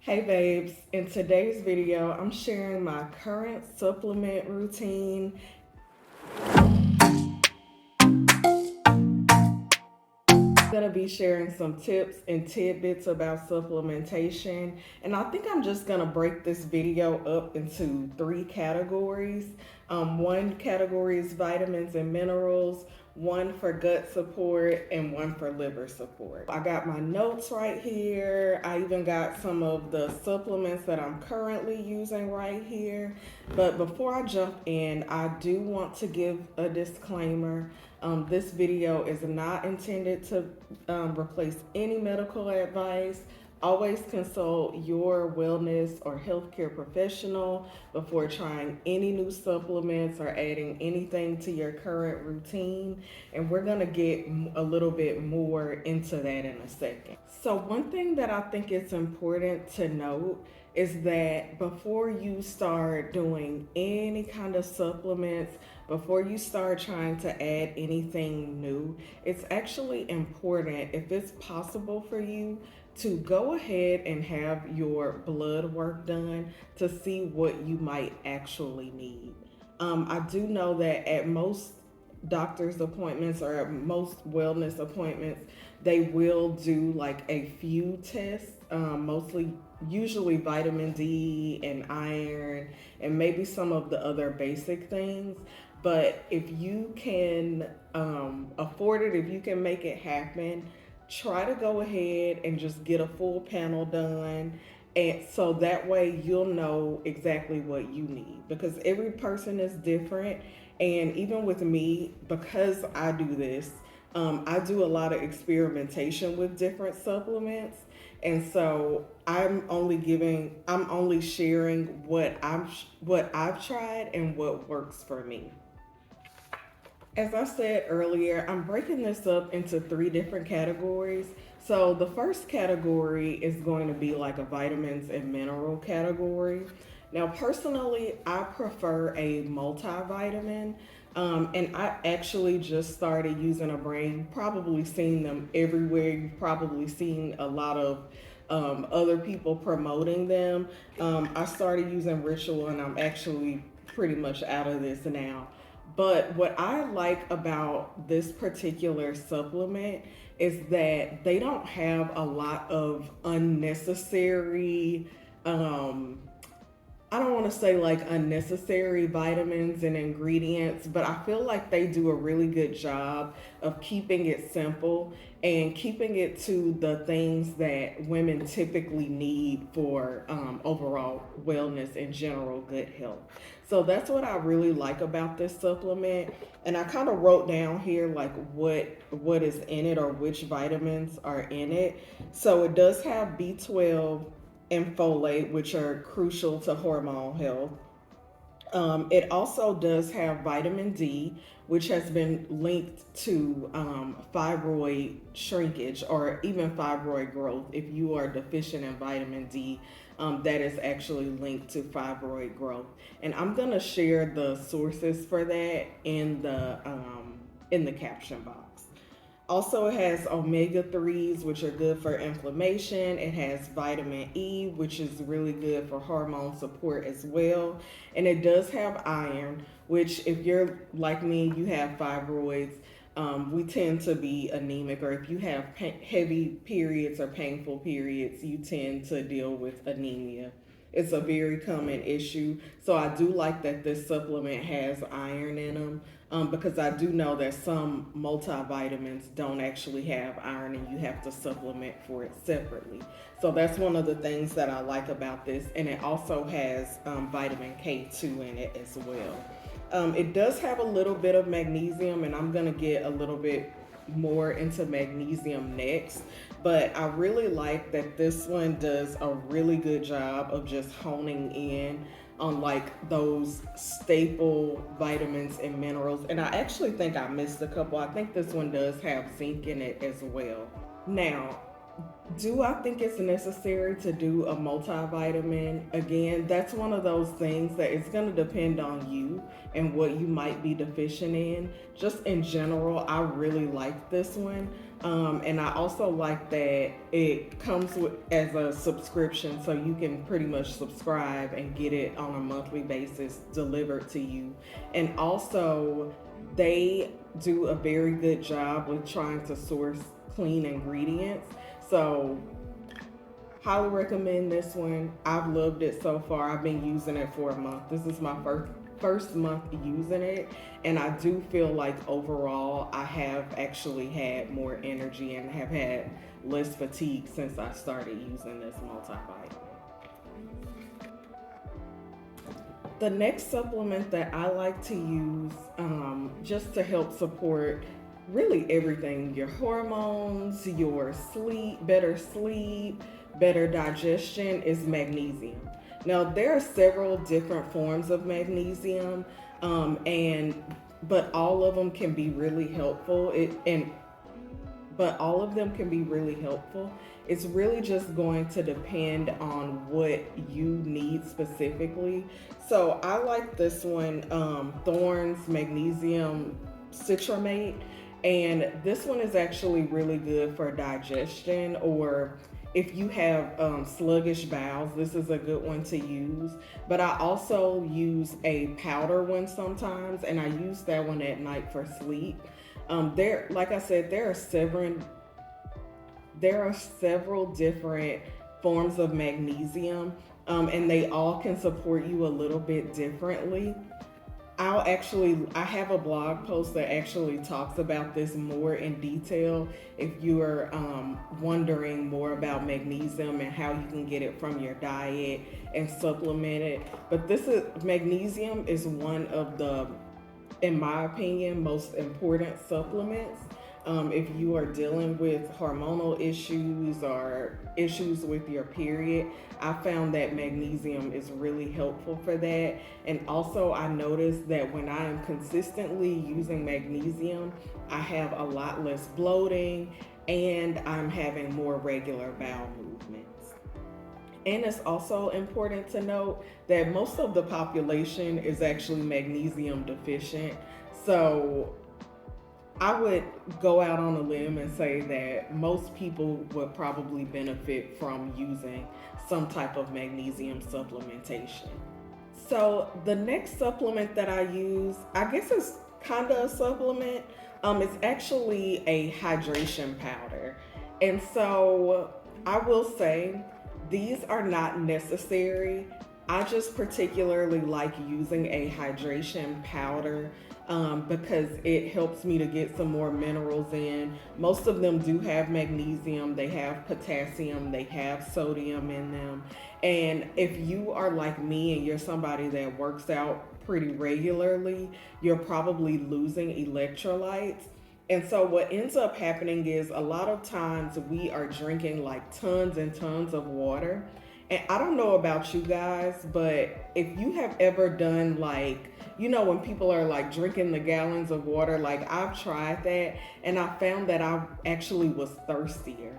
Hey babes, in today's video, I'm sharing my current supplement routine. I'm gonna be sharing some tips and tidbits about supplementation, and I think I'm just gonna break this video up into three categories. One category is vitamins and minerals, one for gut support, and one for liver support. I got my notes right here. I even got some of the supplements that I'm currently using right here. But before I jump in, I do want to give a disclaimer. This video is not intended to replace any medical advice. Always consult your wellness or healthcare professional before trying any new supplements or adding anything to your current routine. And we're going to get a little bit more into that in a second. So, one thing that I think it's important to note is that before you start doing any kind of supplements, before you start trying to add anything new, it's actually important, if it's possible for you, to go ahead and have your blood work done to see what you might actually need. I do know that at most doctor's appointments or at most wellness appointments, they will do like a few tests, usually vitamin D and iron, and maybe some of the other basic things. But if you can afford it, if you can make it happen, try to go ahead and just get a full panel done. And so that way you'll know exactly what you need, because every person is different. And even with me, because I do this, I do a lot of experimentation with different supplements. And so I'm only sharing what I've tried and what works for me. As I said earlier, I'm breaking this up into three different categories. So the first category is going to be like a vitamins and mineral category. Now, personally, I prefer a multivitamin. And I actually just started using a brand. You've probably seen them everywhere. You've probably seen a lot of other people promoting them. I started using Ritual, and I'm actually pretty much out of this now. But what I like about this particular supplement is that they don't have a lot of unnecessary, I don't want to say like unnecessary vitamins and ingredients, but I feel like they do a really good job of keeping it simple and keeping it to the things that women typically need for overall wellness and general good health. So that's what I really like about this supplement. And I kind of wrote down here like what is in it or which vitamins are in it. So it does have B12 and folate, which are crucial to hormone health. It also does have vitamin D, which has been linked to fibroid shrinkage or even fibroid growth. If you are deficient in vitamin D, that is actually linked to fibroid growth. And I'm gonna share the sources for that in the caption box. Also, it has omega 3s, which are good for inflammation. It has vitamin E, which is really good for hormone support as well. And it does have iron, which, if you're like me, you have fibroids, we tend to be anemic, or if you have heavy periods or painful periods, you tend to deal with anemia. It's a very common issue. So I do like that this supplement has iron in them, because I do know that some multivitamins don't actually have iron and you have to supplement for it separately. So that's one of the things that I like about this. And it also has vitamin K2 in it as well. It does have a little bit of magnesium, and I'm going to get a little bit more into magnesium next. But I really like that this one does a really good job of just honing in on like those staple vitamins and minerals. And I actually think I missed a couple. I think this one does have zinc in it as well. Now, Do I think it's necessary to do a multivitamin? Again, that's one of those things that it's going to depend on you and what you might be deficient in. Just in general, I really like this one. And I also like that it comes with as a subscription, so you can pretty much subscribe and get it on a monthly basis delivered to you. And also, they do a very good job with trying to source clean ingredients. So, highly recommend this one. I've loved it so far. I've been using it for a month. This is my first month using it, and I do feel like overall I have actually had more energy and have had less fatigue since I started using this multivitamin. The next supplement that I like to use, just to help support really everything, your hormones, your sleep, better digestion, is magnesium. Now, there are several different forms of magnesium, and but all of them can be really helpful. But all of them can be really helpful. It's really just going to depend on what you need specifically. So I like this one, Thorne's Magnesium Citramate, and this one is actually really good for digestion, or if you have sluggish bowels, this is a good one to use. But I also use a powder one sometimes, and I use that one at night for sleep. Like I said, there are several different forms of magnesium, and they all can support you a little bit differently. I have a blog post that actually talks about this more in detail if you are wondering more about magnesium and how you can get it from your diet and supplement it. But magnesium is one of the, in my opinion, most important supplements. If you are dealing with hormonal issues or issues with your period, I found that magnesium is really helpful for that. And also, I noticed that when I am consistently using magnesium, I have a lot less bloating and I'm having more regular bowel movements. And it's also important to note that most of the population is actually magnesium deficient. So I would go out on a limb and say that most people would probably benefit from using some type of magnesium supplementation. So the next supplement that I use, I guess it's kind of a supplement. It's actually a hydration powder. And so I will say these are not necessary. I just particularly like using a hydration powder because it helps me to get some more minerals in. Most of them do have magnesium, they have potassium, they have sodium in them. And if you are like me and you're somebody that works out pretty regularly, you're probably losing electrolytes. And so what ends up happening is a lot of times we are drinking like tons and tons of water. And I don't know about you guys, but if you have ever done like, when people are like drinking the gallons of water, like I've tried that and I found that I actually was thirstier.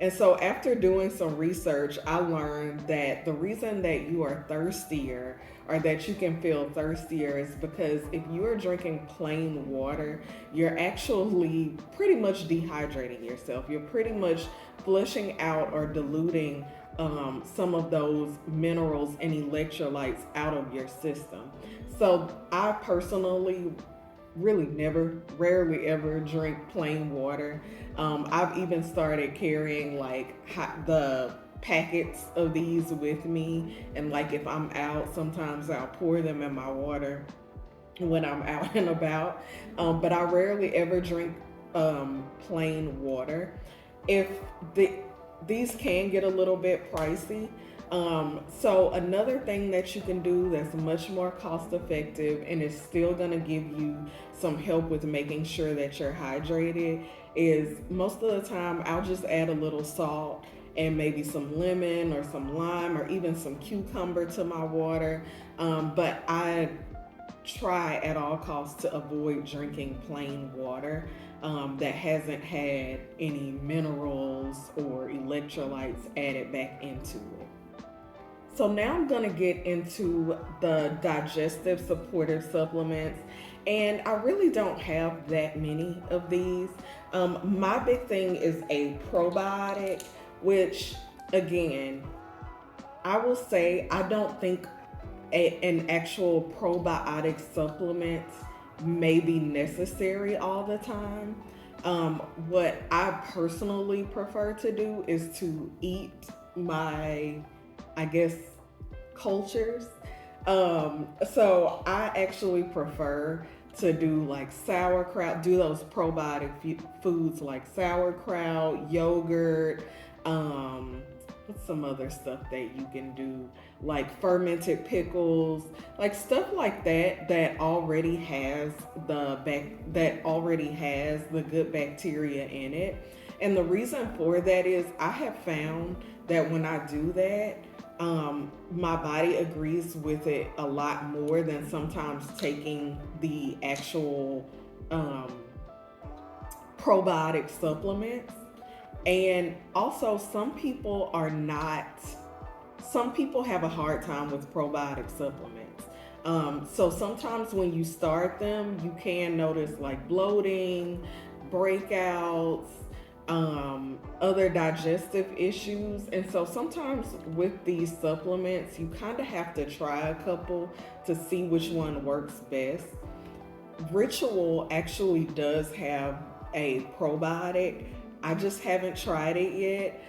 And so after doing some research, I learned that the reason that you are thirstier or that you can feel thirstier is because if you are drinking plain water, you're actually pretty much dehydrating yourself. You're pretty much flushing out or diluting some of those minerals and electrolytes out of your system. So I personally rarely ever drink plain water. I've even started carrying like the packets of these with me, and like if I'm out, sometimes I'll pour them in my water when I'm out and about. But I rarely ever drink plain water. If the These can get a little bit pricey. So another thing that you can do that's much more cost effective and is still gonna give you some help with making sure that you're hydrated is most of the time I'll just add a little salt and maybe some lemon or some lime or even some cucumber to my water. But I try at all costs to avoid drinking plain water. that hasn't had any minerals or electrolytes added back into it. So now I'm going to get into the digestive supportive supplements. And I really don't have that many of these. My big thing is a probiotic, which again, I will say I don't think an actual probiotic supplement may be necessary all the time. What I personally prefer to do is to eat my, I guess, cultures. So I actually prefer to do like sauerkraut, do those probiotic foods like sauerkraut, yogurt, what's some other stuff that you can do, like fermented pickles, like stuff like that that already has that already has the good bacteria in it. And the reason for that is I have found that when I do that, my body agrees with it a lot more than sometimes taking the actual probiotic supplements. And also, some people have a hard time with probiotic supplements. So sometimes when you start them, you can notice like bloating, breakouts, other digestive issues. And so sometimes with these supplements, you kind of have to try a couple to see which one works best. Ritual actually does have a probiotic. I just haven't tried it yet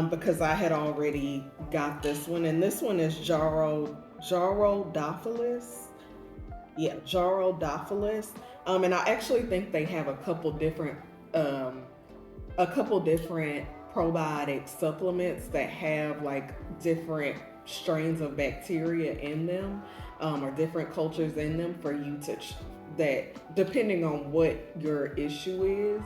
because I had already got this one. And this one is Gyrodophilis. Yeah, Gyrodophilis. And I actually think they have um, a couple different probiotic supplements that have like different strains of bacteria in them, or different cultures in them for you to that depending on what your issue is.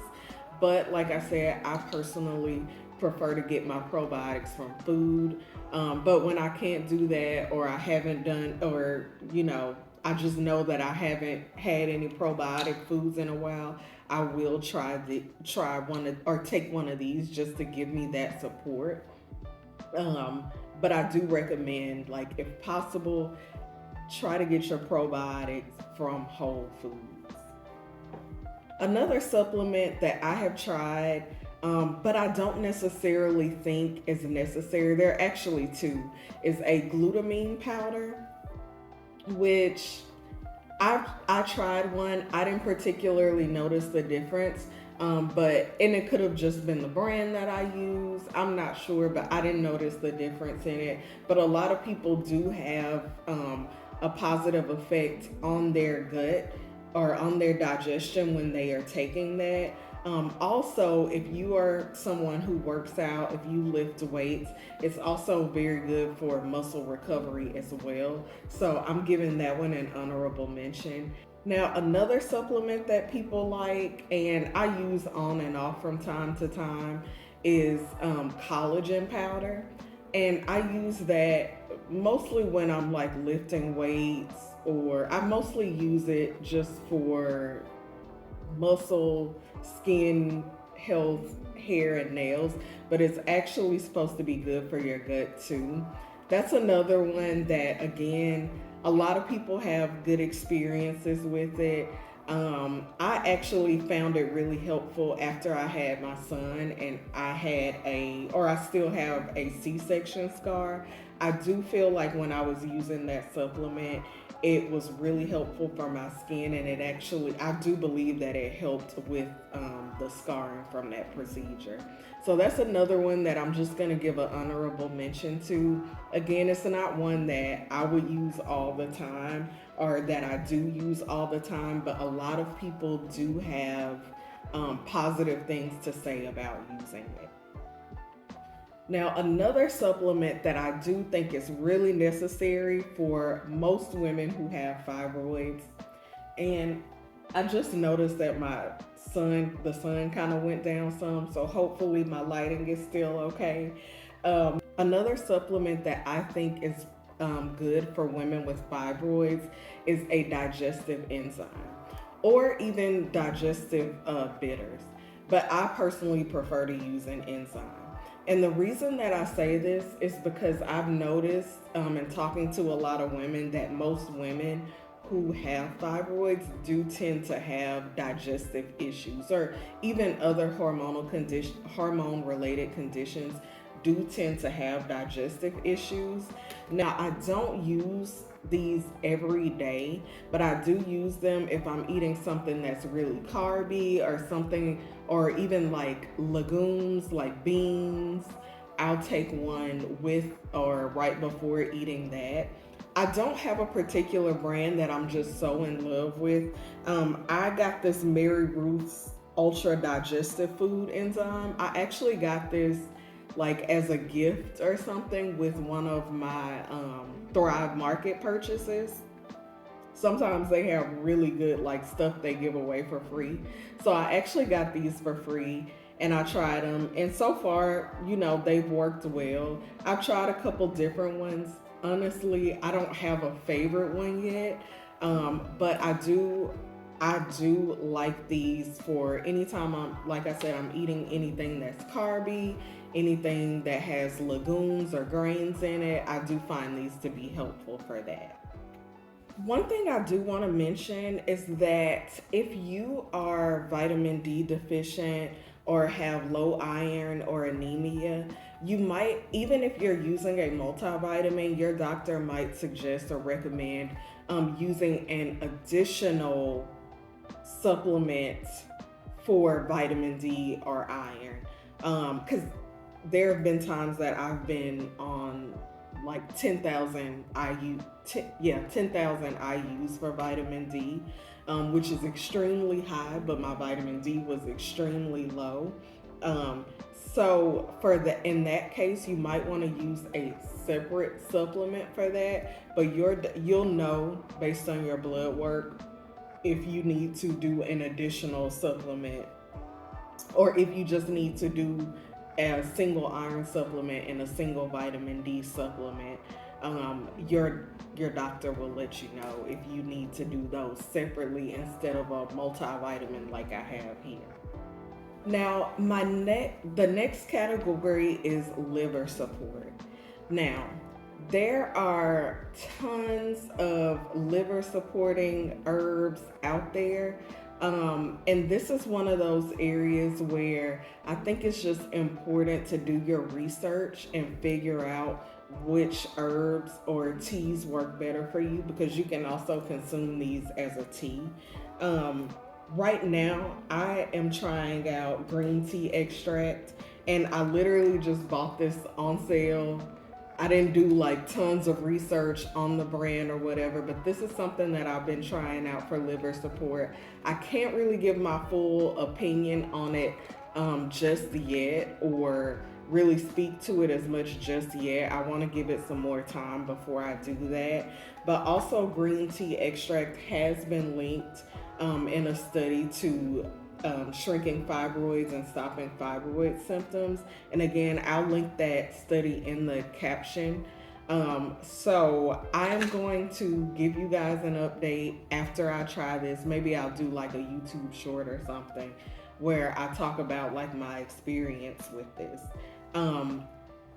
But like I said, I personally prefer to get my probiotics from food. But when I can't do that, or I haven't done, or I just know that I haven't had any probiotic foods in a while, I will try one or take one of these just to give me that support. But I do recommend, like, if possible, try to get your probiotics from whole foods. Another supplement that I have tried, but I don't necessarily think is necessary, there are actually two, is a glutamine powder, which I tried one. I didn't particularly notice the difference, and it could have just been the brand that I use. I'm not sure, but I didn't notice the difference in it. But a lot of people do have a positive effect on their gut or on their digestion when they are taking that. Also, if you are someone who works out, if you lift weights, it's also very good for muscle recovery as well. So I'm giving that one an honorable mention. Now, another supplement that people like, and I use on and off from time to time, is collagen powder. And I use that mostly when I'm like lifting weights, or I mostly use it just for muscle, skin health, hair, and nails, but it's actually supposed to be good for your gut too. That's another one that, again, a lot of people have good experiences with it. I actually found it really helpful after I had my son and I still have a C-section scar. I do feel like when I was using that supplement, it was really helpful for my skin, and I do believe that it helped with the scarring from that procedure. So that's another one that I'm just going to give an honorable mention to. Again, it's not one that I would use all the time or that I do use all the time, but a lot of people do have positive things to say about using it. Now, another supplement that I do think is really necessary for most women who have fibroids, and I just noticed that the sun kind of went down some, so hopefully my lighting is still okay. Another supplement that I think is good for women with fibroids is a digestive enzyme. or even digestive bitters. But I personally prefer to use an enzyme. And the reason that I say this is because I've noticed in talking to a lot of women that most women who have fibroids do tend to have digestive issues, or even other hormone related conditions do tend to have digestive issues. Now, I don't use these every day, but I do use them if I'm eating something that's really carby or something, or even like legumes like beans. I'll take one with or right before eating that. I don't have a particular brand that I'm just so in love with. I got this Mary Ruth's Ultra Digestive Food Enzyme. I actually got this like as a gift or something with one of my Thrive Market purchases. Sometimes they have really good like stuff they give away for free. So I actually got these for free and I tried them, and so far, they've worked well. I've tried a couple different ones. Honestly, I don't have a favorite one yet. But I do like these for anytime like I said, I'm eating anything that's carby, anything that has legumes or grains in it. I do find these to be helpful for that. One thing I do want to mention is that if you are vitamin D deficient or have low iron or anemia, you might, even if you're using a multivitamin, your doctor might suggest or recommend using an additional supplement for vitamin D or iron. Because there have been times that I've been on like 10,000 IU, 10,000 IUs for vitamin D, which is extremely high, but my vitamin D was extremely low. So in that case, you might want to use a separate supplement for that, but you'll know based on your blood work if you need to do an additional supplement, or if you just need to do a single iron supplement and a single vitamin D supplement. Your doctor will let you know if you need to do those separately instead of a multivitamin like I have here. Now, the next category is liver support. Now, there are tons of liver supporting herbs out there. And this is one of those areas where I think it's just important to do your research and figure out which herbs or teas work better for you, because you can also consume these as a tea. Right now, I am trying out green tea extract, and I literally just bought this on sale. I didn't do like tons of research on the brand or whatever, but this is something that I've been trying out for liver support. I can't really give my full opinion on it just yet, or really speak to it as much just yet. I want to give it some more time before I do that. But also, green tea extract has been linked in a study to shrinking fibroids and stopping fibroid symptoms. And again, I'll link that study in the caption. So I'm going to give you guys an update after I try this. Maybe I'll do like a YouTube short or something where I talk about like my experience with this.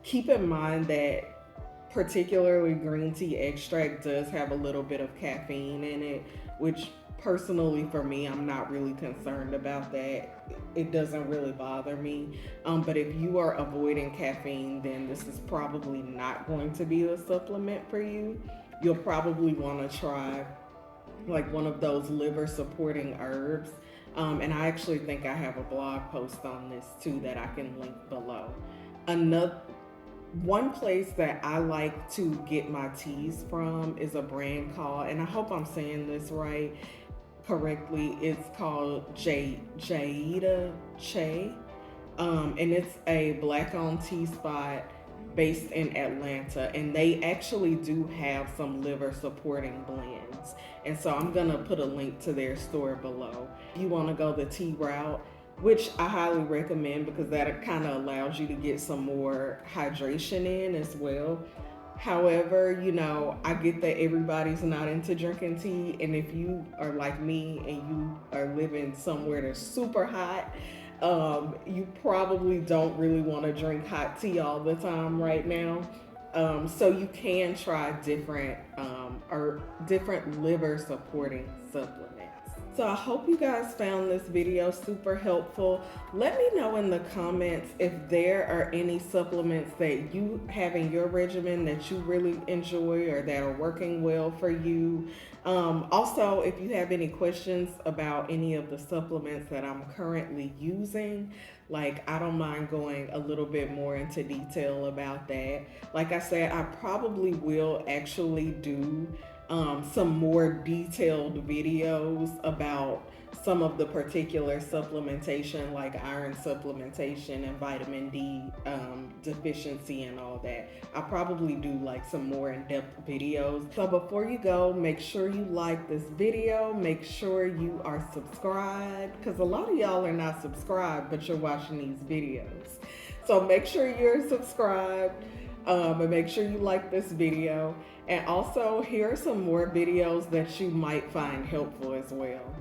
Keep in mind that particularly green tea extract does have a little bit of caffeine in it, which personally for me, I'm not really concerned about that. It doesn't really bother me. But if you are avoiding caffeine, then this is probably not going to be a supplement for you. You'll probably want to try like one of those liver supporting herbs. And I actually think I have a blog post on this too that I can link below. One place that I like to get my teas from is a brand called, and I hope I'm saying this correctly, it's called Jaida Che. And it's a black-owned tea spot based in Atlanta, and they actually do have some liver supporting blends. And so I'm gonna put a link to their store below. If you want to go the tea route, which I highly recommend because that kind of allows you to get some more hydration in as well. However, I get that everybody's not into drinking tea. And if you are like me and you are living somewhere that's super hot, you probably don't really want to drink hot tea all the time right now. So you can try different liver supporting supplements. So I hope you guys found this video super helpful. Let me know in the comments if there are any supplements that you have in your regimen that you really enjoy or that are working well for you. Also, if you have any questions about any of the supplements that I'm currently using, like, I don't mind going a little bit more into detail about that. Like I said, I probably will actually do some more detailed videos about some of the particular supplementation, like iron supplementation and vitamin D deficiency and all that. I'll probably do like some more in-depth videos. So before you go, make sure you like this video, make sure you are subscribed, because a lot of y'all are not subscribed, but you're watching these videos. So make sure you're subscribed. And make sure you like this video. And also, here are some more videos that you might find helpful as well.